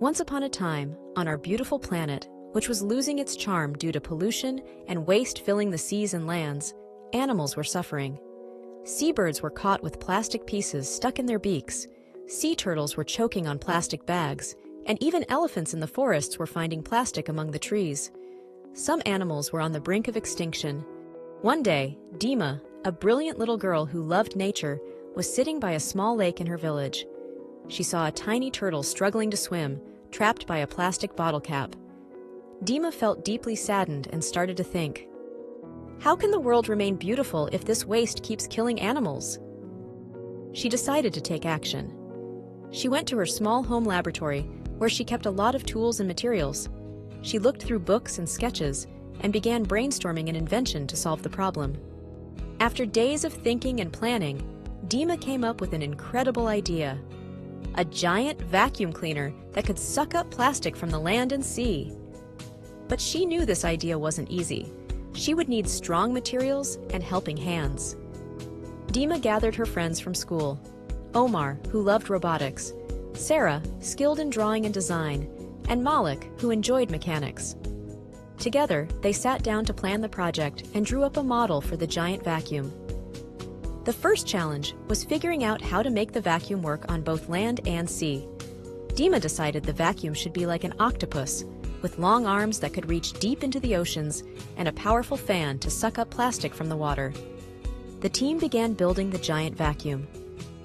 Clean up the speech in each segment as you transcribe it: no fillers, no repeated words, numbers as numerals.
Once upon a time, on our beautiful planet, which was losing its charm due to pollution and waste filling the seas and lands, animals were suffering. Seabirds were caught with plastic pieces stuck in their beaks, sea turtles were choking on plastic bags, and even elephants in the forests were finding plastic among the trees. Some animals were on the brink of extinction. One day, Dima, a brilliant little girl who loved nature, was sitting by a small lake in her village. She saw a tiny turtle struggling to swim, trapped by a plastic bottle cap. Dima felt deeply saddened and started to think, how can the world remain beautiful if this waste keeps killing animals? She decided to take action. She went to her small home laboratory, where she kept a lot of tools and materials. She looked through books and sketches and began brainstorming an invention to solve the problem. After days of thinking and planning, Dima came up with an incredible idea: a giant vacuum cleaner that could suck up plastic from the land and sea. But she knew this idea wasn't easy. She would need strong materials and helping hands. Dima gathered her friends from school: Omar, who loved robotics; Sarah, skilled in drawing and design; and Malik, who enjoyed mechanics. Together, they sat down to plan the project and drew up a model for the giant vacuum. The first challenge was figuring out how to make the vacuum work on both land and sea. Dima decided the vacuum should be like an octopus, with long arms that could reach deep into the oceans and a powerful fan to suck up plastic from the water. The team began building the giant vacuum.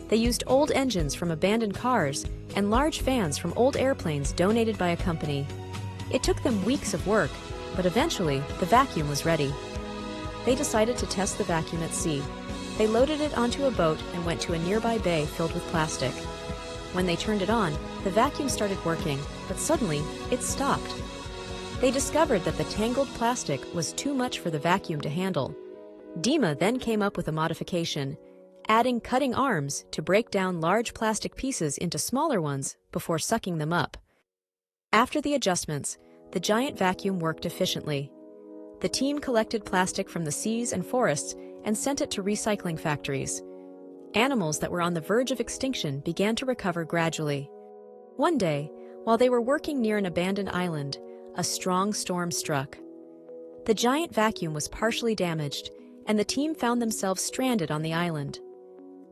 They used old engines from abandoned cars and large fans from old airplanes donated by a company. It took them weeks of work, but eventually the vacuum was ready. They decided to test the vacuum at sea. They loaded it onto a boat and went to a nearby bay filled with plastic. When they turned it on, the vacuum started working, but suddenly it stopped. They discovered that the tangled plastic was too much for the vacuum to handle. Dima then came up with a modification, adding cutting arms to break down large plastic pieces into smaller ones before sucking them up. After the adjustments, the giant vacuum worked efficiently. The team collected plastic from the seas and forests and sent it to recycling factories. Animals that were on the verge of extinction began to recover gradually. One day, while they were working near an abandoned island, a strong storm struck. The giant vacuum was partially damaged, and the team found themselves stranded on the island.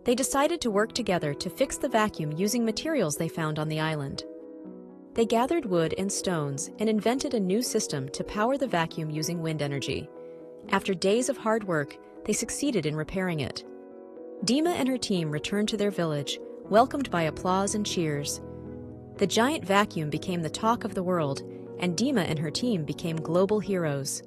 They decided to work together to fix the vacuum using materials they found on the island. They gathered wood and stones and invented a new system to power the vacuum using wind energy. After days of hard work, they succeeded in repairing it. Dima and her team returned to their village, welcomed by applause and cheers. The giant vacuum became the talk of the world, and Dima and her team became global heroes.